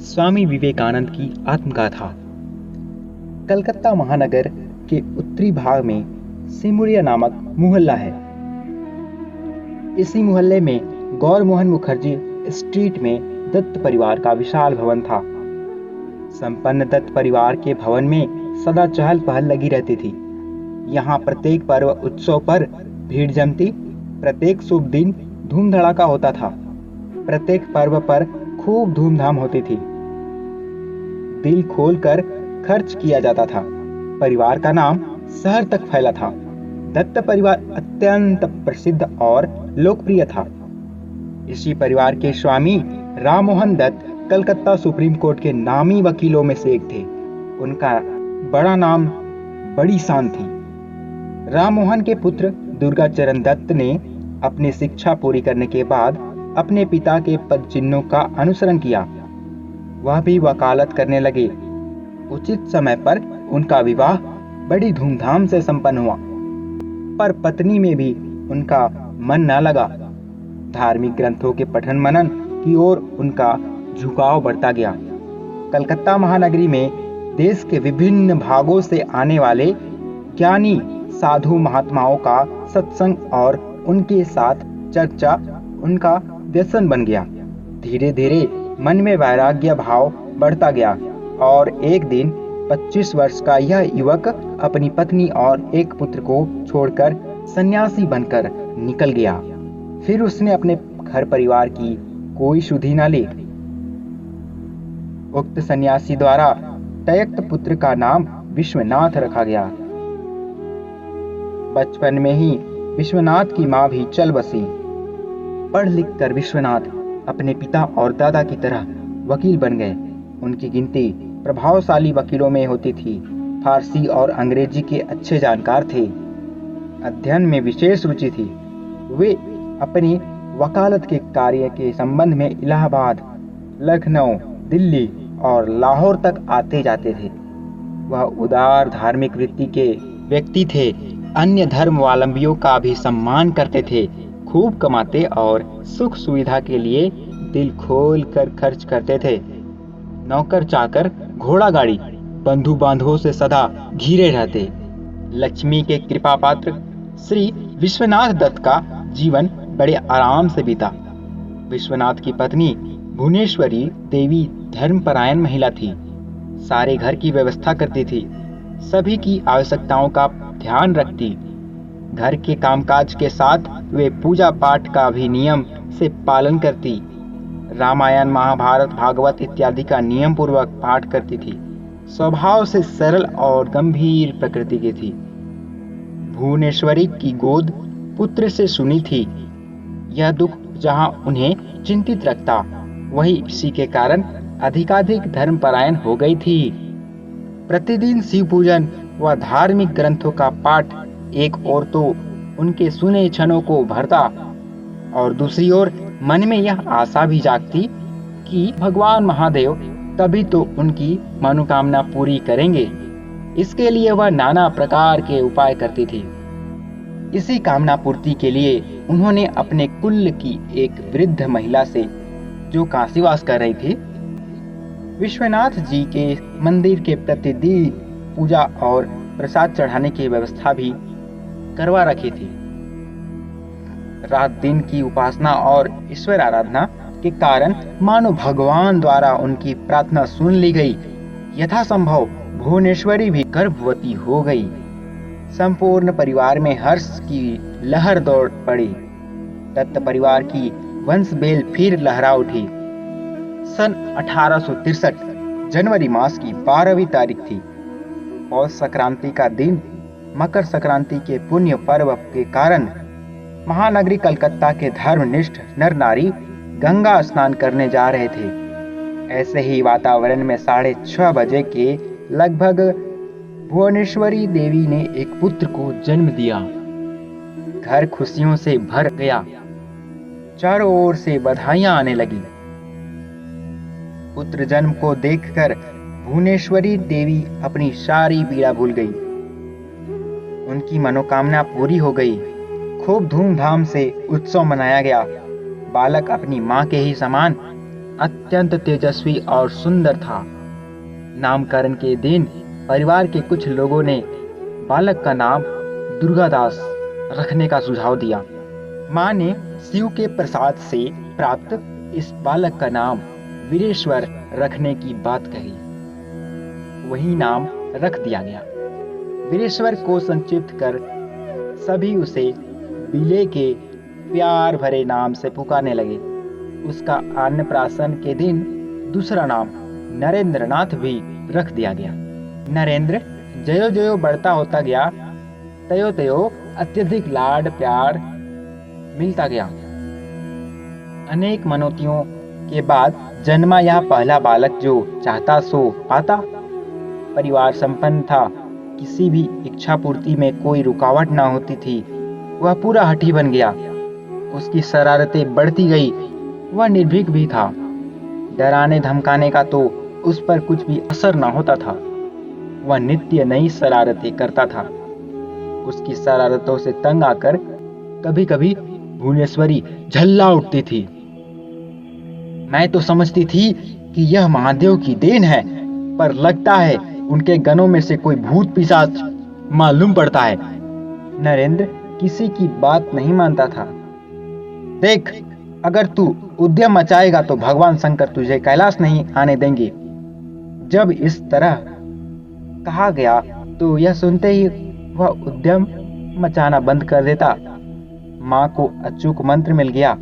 स्वामी विवेकानंद की आत्मगाथा। कलकत्ता महानगर के उत्तरी भाग में सिमुरिया नामक मोहल्ला है। इसी मोहल्ले में गौरमोहन मुखर्जी स्ट्रीट में दत्त परिवार का विशाल भवन था। संपन्न दत्त परिवार के भवन में सदा चहल पहल लगी रहती थी। यहाँ प्रत्येक पर्व उत्सव पर भीड़ जमती, प्रत्येक शुभ दिन धूम धड़ाका होता था। प्रत्येक पर्व पर खूब धूमधाम होती थी। दिल खोलकर खर्च किया जाता था। परिवार का नाम शहर तक फैला था। दत्त परिवार अत्यंत प्रसिद्ध और लोकप्रिय था। इसी परिवार के स्वामी राममोहन दत्त कलकत्ता सुप्रीम कोर्ट के नामी वकीलों में से एक थे। उनका बड़ा नाम, बड़ी शान थी। राममोहन के पुत्र दुर्गाचरण दत्त ने अपनी शिक्षा पूरी करने के बाद अपने पिता के पद चिन्हों का अनुसरण किया। वह भी वकालत करने लगे। उचित समय पर उनका विवाह बड़ी धूमधाम से संपन्न हुआ, पर पत्नी में भी उनका मन न लगा। धार्मिक ग्रंथों के पठन मनन की ओर उनका झुकाव बढ़ता गया। कलकत्ता महानगरी में देश के विभिन्न भागों से आने वाले ज्ञानी साधु महात्माओं का सत्संग और उनके साथ चर्चा उनका व्यसन बन गया। धीरे धीरे मन में वैराग्य भाव बढ़ता गया और एक दिन 25 वर्ष का यह युवक अपनी पत्नी और एक पुत्र को छोड़कर सन्यासी बनकर निकल गया। फिर उसने अपने घर परिवार की कोई सुधि न ली। उक्त सन्यासी द्वारा त्यक्त पुत्र का नाम विश्वनाथ रखा गया। बचपन में ही विश्वनाथ की मां भी चल बसी। पढ़ लिख कर विश्वनाथ अपने पिता और दादा की तरह वकील बन गए। उनकी गिनती प्रभावशाली वकीलों में होती थी। फारसी और अंग्रेजी के अच्छे जानकार थे। अध्ययन में विशेष रुचि थी। वे अपने वकालत के कार्य के संबंध में इलाहाबाद, लखनऊ, दिल्ली और लाहौर तक आते जाते थे। वह उदार धार्मिक वृत्ति के व्यक्ति थे। अन्य धर्मावलंबियों का भी सम्मान करते थे। खूब कमाते और सुख सुविधा के लिए दिल खोल कर खर्च करते थे। नौकर चाकर, घोड़ा गाड़ी, बंधु बांधवों से सदा घिरे रहते। लक्ष्मी के कृपा पात्र श्री विश्वनाथ दत्त का जीवन बड़े आराम से बीता। विश्वनाथ की पत्नी भुवनेश्वरी देवी धर्मपरायण महिला थी। सारे घर की व्यवस्था करती थी। सभी की आवश्यकताओं का ध्यान रखती। घर के कामकाज के साथ वे पूजा पाठ का भी नियम से पालन करती। रामायण, महाभारत, भागवत इत्यादि का नियम पूर्वक पाठ करती थी। स्वभाव से सरल और गंभीर प्रकृति की थी। भुवनेश्वरी की गोद पुत्र से सुनी थी। यह दुख जहां उन्हें चिंतित रखता, वही इसी के कारण अधिकाधिक धर्मपरायण हो गई थी। प्रतिदिन शिव पूजन व धार्मिक ग्रंथों का पाठ एक ओर तो उनके सुने क्षणों को भरता और दूसरी ओर मन में यह आशा भी जागती कि भगवान महादेव तभी तो उनकी मनोकामना पूरी करेंगे। इसके लिए वह नाना प्रकार के उपाय करती थी। इसी कामना पूर्ति के लिए उन्होंने अपने कुल की एक वृद्ध महिला से, जो काशीवास कर रही थी, विश्वनाथ जी के मंदिर के प्रतिदिन पूजा और प्रसाद चढ़ाने की व्यवस्था भी करवा रखी थी। रात दिन की उपासना और ईश्वर आराधना के कारण मानो भगवान द्वारा उनकी प्रार्थना सुन ली गई। यथासंभव भुवनेश्वरी भी गर्भवती हो गई। संपूर्ण परिवार में हर्ष की लहर दौड़ पड़ी। दत्त परिवार की वंश बेल फिर लहरा उठी। सन 1863 जनवरी मास की 12वीं तारीख थी। पौष संक्रांति का दिन। मकर संक्रांति के पुण्य पर्व के कारण महानगरी कलकत्ता के धर्मनिष्ठ नर नारी गंगा स्नान करने जा रहे थे। ऐसे ही वातावरण में 6:30 बजे के लगभग भुवनेश्वरी देवी ने एक पुत्र को जन्म दिया। घर खुशियों से भर गया। चारों ओर से बधाइयां आने लगी। पुत्र जन्म को देखकर भुवनेश्वरी देवी अपनी सारी पीड़ा भूल गई। उनकी मनोकामना पूरी हो गई। खूब धूमधाम से उत्सव मनाया गया। बालक अपनी मां के ही समान अत्यंत तेजस्वी और सुंदर था। नामकरण के दिन परिवार के कुछ लोगों ने बालक का नाम दुर्गादास रखने का सुझाव दिया। माँ ने शिव के प्रसाद से प्राप्त इस बालक का नाम वीरेश्वर रखने की बात कही। वही नाम रख दिया गया। वीरेश्वर को संक्षिप्त कर सभी उसे विले के प्यार भरे नाम से पुकारने लगे। उसका अन्नप्राशन के दिन दूसरा नाम नरेंद्रनाथ भी रख दिया गया। नरेंद्र ज्यो ज्यो बढ़ता होता गया, त्यों त्यों अत्यधिक लाड प्यार मिलता गया। अनेक मनोतियों के बाद जन्मा यह पहला बालक जो चाहता सो पाता। परिवार संपन्न था, किसी भी इच्छा पूर्ति में कोई रुकावट ना होती थी। वह पूरा हठी बन गया। उसकी शरारतें बढ़ती गई। वह निर्भीक भी था। डराने धमकाने का तो उस पर कुछ भी असर ना होता था। वह नित्य नई शरारतें करता था। उसकी शरारतों से तंग आकर कभी कभी भुवनेश्वरी झल्ला उठती थी। मैं तो समझती थी कि यह महादेव की देन है, पर लगता है उनके गनों में से कोई भूत पिशाच मालूम पड़ता है। नरेंद्र किसी की बात नहीं मानता था। देख, अगर तू उद्यम मचाएगा तो भगवान शंकर तुझे कैलाश नहीं आने देंगे। जब इस तरह कहा गया तो यह सुनते ही वह उद्यम मचाना बंद कर देता। माँ को अचूक मंत्र मिल गया।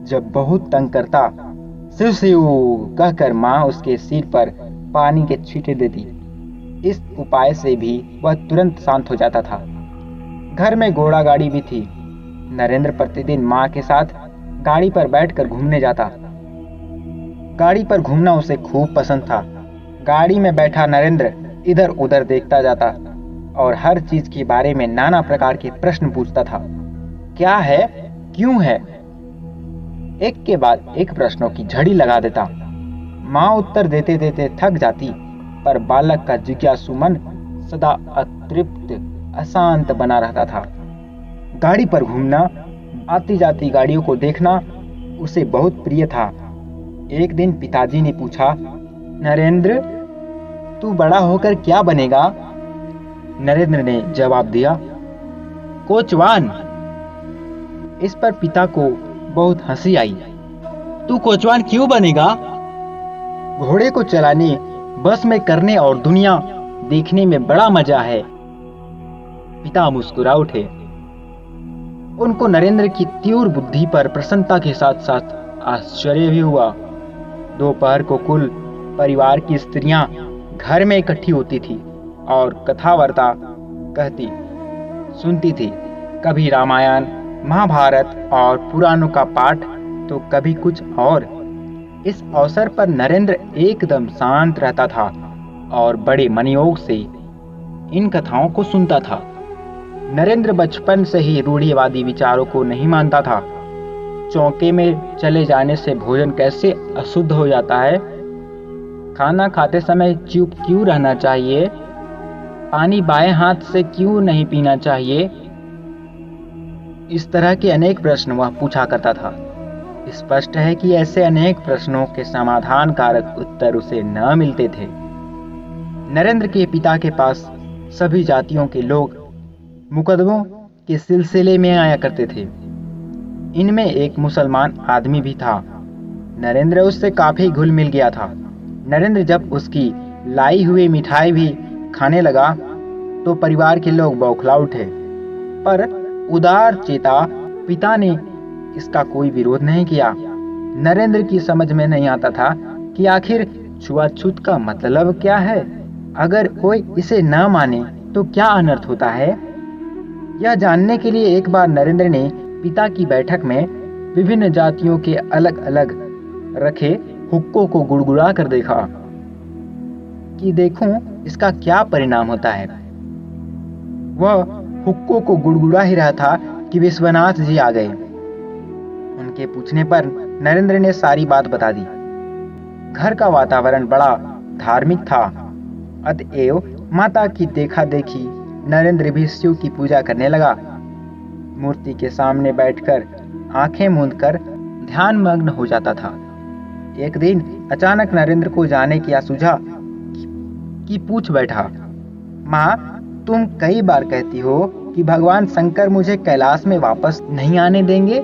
जब बहुत तंग करता, शिव शिव कहकर माँ उसके सिर पर पानी के छींटे देती। इस उपाय से भी वह तुरंत शांत हो जाता था। घर में घोड़ा गाड़ी भी थी। नरेंद्र प्रतिदिन माँ के साथ गाड़ी पर बैठकर घूमने जाता। गाड़ी पर घूमना उसे खूब पसंद था। गाड़ी में बैठा नरेंद्र इधर उधर देखता जाता और हर चीज के बारे में नाना प्रकार के प्रश्न पूछता था। क्या है, क्यों है, एक के बाद एक प्रश्नों की झड़ी लगा देता। माँ उत्तर देते देते थक जाती, पर बालक का जिज्ञासु मन सदा अतृप्त अशांत बना रहता था। गाड़ी पर घूमना, आती जाती गाड़ियों को देखना उसे बहुत प्रिय था। एक दिन पिताजी ने पूछा, नरेंद्र, तू बड़ा होकर क्या बनेगा? नरेंद्र ने जवाब दिया, कोचवान। इस पर पिता को बहुत हंसी आई। तू कोचवान क्यों बनेगा? घोड़े को चलाने, बस में करने और दुनिया देखने में बड़ा मजा है। पिता मुस्कुरा उठे। उनको नरेंद्र की तीव्र बुद्धि पर प्रसन्नता के साथ साथ आश्चर्य भी हुआ। दोपहर को कुल परिवार की स्त्रियां घर में इकट्ठी होती थी और कथा वार्ता कहती सुनती थी। कभी रामायण, महाभारत और पुराणों का पाठ तो कभी कुछ और। इस अवसर पर नरेंद्र एकदम शांत रहता था और बड़े मनयोग से इन कथाओं को सुनता था। नरेंद्र बचपन से ही रूढ़िवादी विचारों को नहीं मानता था। चौके में चले जाने से भोजन कैसे अशुद्ध हो जाता है, खाना खाते समय चुप क्यों रहना चाहिए, पानी बाएं हाथ से क्यों नहीं पीना चाहिए, इस तरह के अनेक प्रश्न वह पूछा करता था। स्पष्ट है कि ऐसे अनेक प्रश्नों के समाधान कारक उत्तर उसे न मिलते थे। नरेंद्र के पिता के पास सभी जातियों के लोग मुकदमों के सिलसिले में आया करते थे। इनमें एक मुसलमान आदमी भी था। नरेंद्र उससे काफी घुल मिल गया था। नरेंद्र जब उसकी लाई हुई मिठाई भी खाने लगा तो परिवार के लोग बौखला उठे, पर उदार चेता पिता ने इसका कोई विरोध नहीं किया। नरेंद्र की समझ में नहीं आता था कि आखिर छुआछूत का मतलब क्या है। अगर कोई इसे न माने तो क्या अनर्थ होता है। यह जानने के लिए एक बार नरेंद्र ने पिता की बैठक में विभिन्न जातियों के अलग अलग रखे हुक्कों को गुड़गुड़ा कर देखा कि देखूं इसका क्या परिणाम होता है। वह हुक्कों को गुड़गुड़ा ही रहा था कि विश्वनाथ जी आ गए। उनके पूछने पर नरेंद्र ने सारी बात बता दी। घर का वातावरण बड़ा धार्मिक था, अतएव माता की देखा देखी नरेंद्र भी शिव की पूजा करने लगा। मूर्ति के सामने बैठकर आंखें मूंदकर ध्यान मग्न हो जाता था। एक दिन अचानक नरेंद्र को जाने क्या सूझा कि पूछ बैठा, माँ, तुम कई बार कहती हो कि भगवान शंकर मुझे कैलाश में वापस नहीं आने देंगे,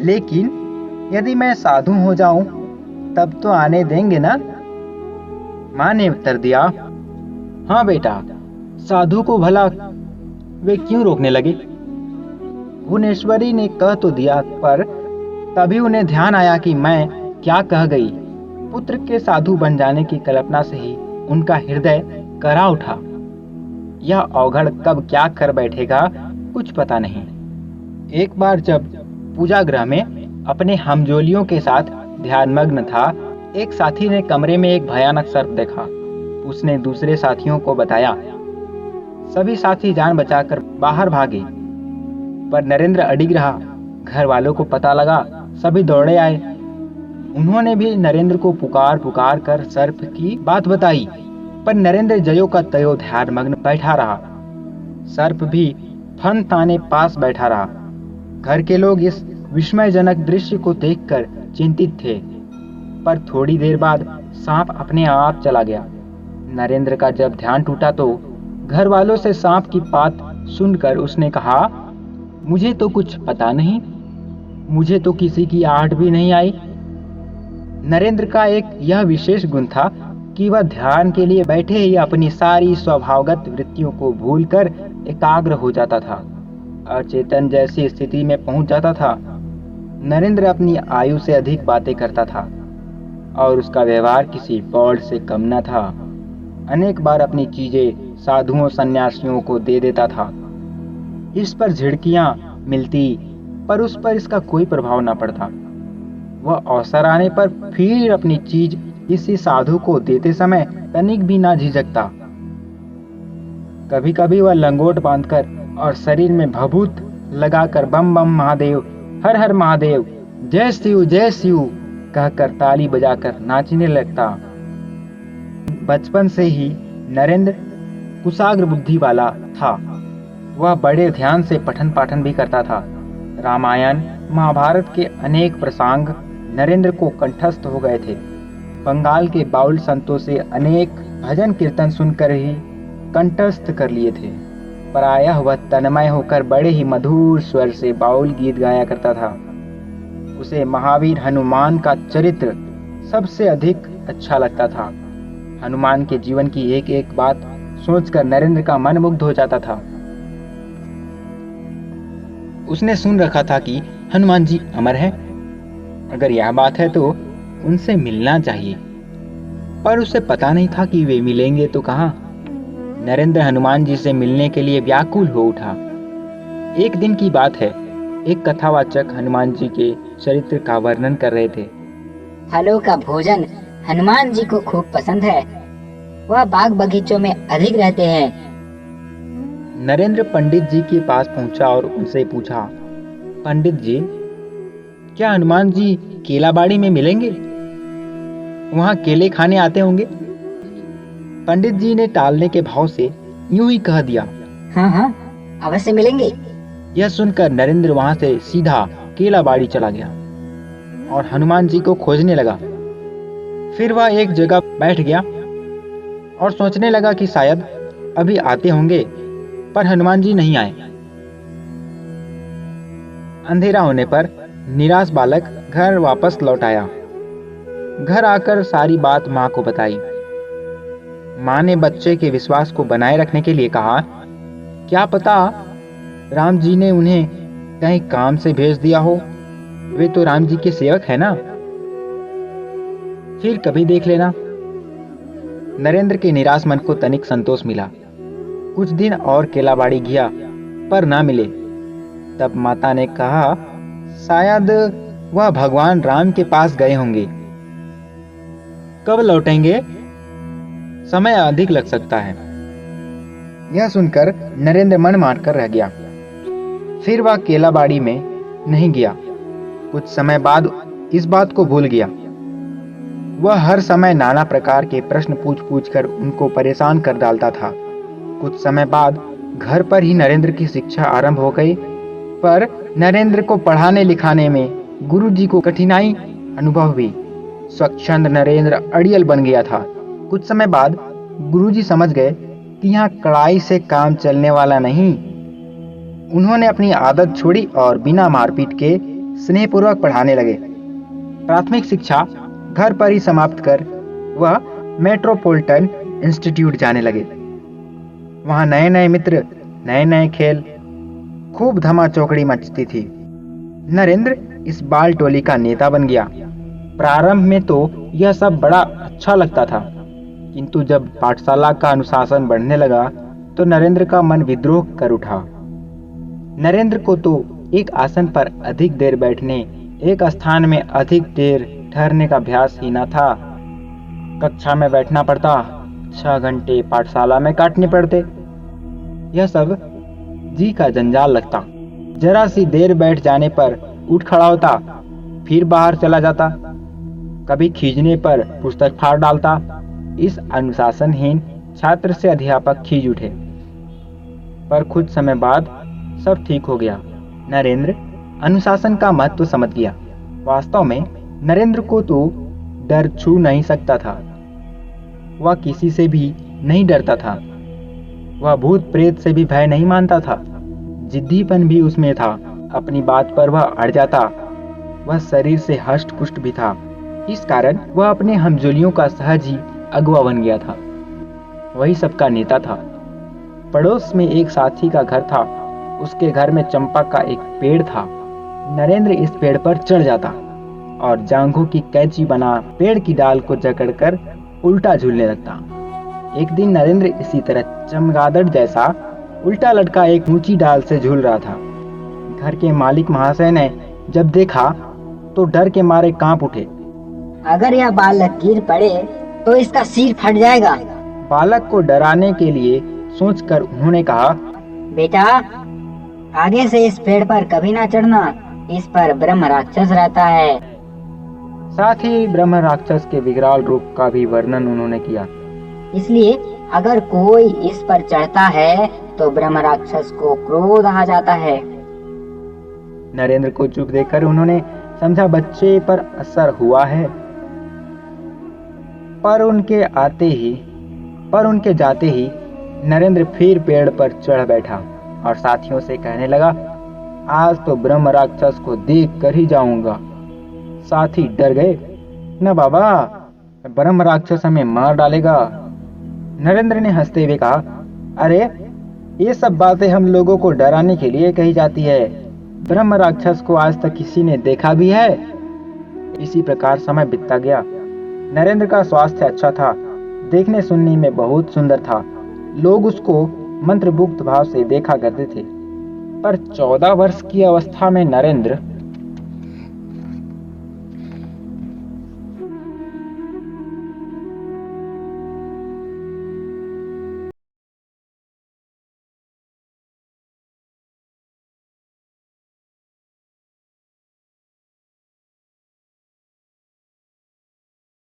लेकिन यदि मैं साधु हो जाऊं तब तो आने देंगे ना? माँ ने उत्तर दिया, हाँ बेटा, साधु को भला वे क्यों रोकने लगे? भुवनेश्वरी ने कह तो दिया, पर तभी उन्हें ध्यान आया कि मैं क्या कह गई। पुत्र के साधु बन जाने की कल्पना से ही उनका हृदय करा उठा। यह अवघड़ कब क्या कर बैठेगा कुछ पता नहीं। एक बार जब पूजा गृह में अपने हमजोलियों के साथ ध्यानमग्न था, एक साथी ने कमरे में एक भयानक सर्प देखा। उसने दूसरे साथियों को बताया। सभी साथी जान बचाकर बाहर भागे, पर नरेंद्र अडिग रहा। घर वालों को पता लगा, सभी दौड़े आए। उन्होंने भी नरेंद्र को पुकार पुकार कर सर्प की बात बताई, पर नरेंद्र जयो का तयो ध्यानमग्न बैठा रहा। सर्प भी फन ताने पास बैठा रहा। घर के लोग इस विस्मयजनक दृश्य को देखकर चिंतित थे, पर थोड़ी देर बाद सांप अपने आप चला गया। नरेंद्र का जब ध्यान टूटा तो घर वालों से सांप की बात सुनकर उसने कहा, मुझे तो कुछ पता नहीं, मुझे तो किसी की आहट भी नहीं आई। नरेंद्र का एक यह विशेष गुण था कि वह ध्यान के लिए बैठे ही अपनी सारी स्वभावगत वृत्तियों को भूलकर एकाग्र हो जाता था, अचेतन जैसी स्थिति में पहुंच जाता था। नरेंद्र अपनी आयु से अधिक बातें करता था और उसका व्यवहार किसी पौड़ से कम न था। अनेक बार अपनी चीजें साधुओं सन्यासियों को दे देता था। इस पर झिड़कियां मिलती, पर उस पर इसका कोई प्रभाव न पड़ता। वह अवसर आने पर फिर अपनी चीज किसी साधु को देते समय तनिक भी ना झिझकता। कभी कभी वह लंगोट बांधकर और शरीर में भभूत लगाकर बम बम महादेव, हर हर महादेव, जय शिव कहकर ताली बजाकर नाचने लगता। बचपन से ही नरेंद्र कुशाग्र बुद्धि वाला था। वह बड़े ध्यान से पठन पाठन भी करता था। रामायण महाभारत के अनेक प्रसंग नरेंद्र को कंठस्थ हो गए थे। बंगाल के बाउल संतों से अनेक भजन कीर्तन सुनकर ही कंठस्थ कर लिए थे। प्रायः वह तन्मय होकर बड़े ही मधुर स्वर से बाउल गीत गाया करता था। उसे महावीर हनुमान का चरित्र सबसे अधिक अच्छा लगता था। हनुमान के जीवन की एक एक बात सोचकर नरेंद्र का मन मुग्ध हो जाता था। उसने सुन रखा था कि हनुमान जी अमर हैं। अगर यह बात है तो उनसे मिलना चाहिए, पर उसे पता नहीं था कि वे मिलेंगे तो कहाँ। नरेंद्र हनुमान जी से मिलने के लिए व्याकुल हो उठा। एक दिन की बात है, एक कथावाचक हनुमान जी के चरित्र का वर्णन कर रहे थे। फलों का भोजन हनुमान जी को खूब पसंद है। वह बाग बगीचों में अधिक रहते हैं। नरेंद्र पंडित जी के पास पहुंचा और उनसे पूछा, पंडित जी, क्या हनुमान जी केलाबाड़ी में मिलेंगे? वहां केले खाने आते होंगे? पंडित जी ने टालने के भाव से यूं ही कह दिया, हाँ हाँ, अवश्य मिलेंगे। यह सुनकर नरेंद्र वहां से सीधा केलाबाड़ी चला गया और हनुमान जी को खोजने लगा। फिर वह एक जगह बैठ गया और सोचने लगा कि शायद अभी आते होंगे, पर हनुमान जी नहीं आए। अंधेरा होने पर निराश बालक घर वापस लौट आया। घर आकर सारी बात माँ को बताई। माँ ने बच्चे के विश्वास को बनाए रखने के लिए कहा, क्या पता राम जी ने उन्हें कहीं काम से भेज दिया हो, वे तो राम जी के सेवक है ना, फिर कभी देख लेना। नरेंद्र के निराश मन को तनिक संतोष मिला। कुछ दिन और केलाबाड़ी गया, पर ना मिले। तब माता ने कहा, शायद वह भगवान राम के पास गए होंगे। कब लौटेंगे? समय अधिक लग सकता है। यह सुनकर नरेंद्र मन मारकर रह गया। फिर वह केलाबाड़ी में नहीं गया। कुछ समय बाद इस बात को भूल गया। वह हर समय नाना प्रकार के प्रश्न पूछ कर उनको परेशान कर डालता था। कुछ समय बाद घर पर ही नरेंद्र की शिक्षा आरंभ हो गई, पर नरेंद्र को पढ़ाने लिखाने में गुरुजी को कठिनाई अनुभव हुई। स्वच्छंद नरेंद्र अड़ियल बन गया था। कुछ समय बाद गुरुजी समझ गए कि यहाँ कड़ाई से काम चलने वाला नहीं। उन्होंने अपनी आदत छोड़ी और बिना मारपीट के स्नेहपूर्वक पढ़ाने लगे। प्राथमिक शिक्षा घर पर ही समाप्त कर वह मेट्रोपॉलिटन इंस्टीट्यूट जाने लगे। वहाँ नए नए मित्र, नए नए खेल, खूब धमा चौकड़ी मचती थी। नरेंद्र इस बाल टोली का नेता बन गया। प्रारंभ में तो यह सब बड़ा अच्छा लगता था, किंतु जब पाठशाला का अनुशासन बढ़ने लगा तो नरेंद्र का मन विद्रोह कर उठा। नरेंद्र को तो एक आसन पर अधिक देर बैठने, एक स्थान में अधिक देर ठहरने का अभ्यास ही न था। कक्षा में बैठना पड़ता, 6 घंटे पाठशाला में काटने पड़ते। यह सब जी का जंजाल लगता। जरा सी देर बैठ जाने पर उठ खड़ा होता, फिर बाहर चला जाता। कभी खींचने पर पुस्तक फाड़ डालता। इस अनुशासनहीन छात्र से अध्यापक खींच उठे। पर कुछ समय बाद सब ठीक हो गया। नरेंद्र अनुशासन का महत्व समझ गया। वास्तव में नरेंद्र को तो डर छू नहीं सकता था। वह किसी से भी नहीं डरता था। वह भूत प्रेत से भी भय नहीं मानता था। जिद्दीपन भी उसमें था। अपनी बात पर वह अड़ जाता। वह शरीर से हष्ट पुष्ट भी था। इस कारण वह अपने हमजोलियों का सहज ही अगुवा बन गया था। वही सबका नेता था। पड़ोस में एक साथी का घर था। उसके घर में चंपा का एक पेड़ था। नरेंद्र इस पेड़ पर चढ़ जाता और जांघों की कैंची बना पेड़ की डाल को जकड़कर उल्टा झूलने लगता। एक दिन नरेंद्र इसी तरह चमगादड़ जैसा उल्टा लटका एक ऊंची डाल से झूल रहा था। घर के मालिक महाशय ने जब देखा तो डर के मारे कांप उठे। अगर यह बालक गिर पड़े तो इसका सिर फट जाएगा। बालक को डराने के लिए सोचकर उन्होंने कहा, बेटा, आगे से इस पेड़ पर कभी ना चढ़ना। इस पर ब्रह्म राक्षस रहता है। साथ ही ब्रह्म राक्षस के विकराल रूप का भी वर्णन उन्होंने किया। इसलिए अगर कोई इस पर चढ़ता है तो ब्रह्म राक्षस को क्रोध आ जाता है। नरेंद्र को चुप देखकर उन्होंने समझा बच्चे पर असर हुआ है। पर उनके जाते ही नरेंद्र फिर पेड़ पर चढ़ बैठा और साथियों से कहने लगा, आज तो ब्रह्म राक्षस को देख कर ही जाऊंगा। साथी डर गए। न बाबा, ब्रह्म राक्षस हमें मार डालेगा। नरेंद्र ने हंसते हुए कहा, अरे ये सब बातें हम लोगों को डराने के लिए कही जाती है। ब्रह्म राक्षस को आज तक किसी ने देखा भी है? इसी प्रकार समय बीतता गया। नरेंद्र का स्वास्थ्य अच्छा था। देखने सुनने में बहुत सुंदर था। लोग उसको मंत्रमुग्ध भाव से देखा करते थे। पर 14 वर्ष की अवस्था में नरेंद्र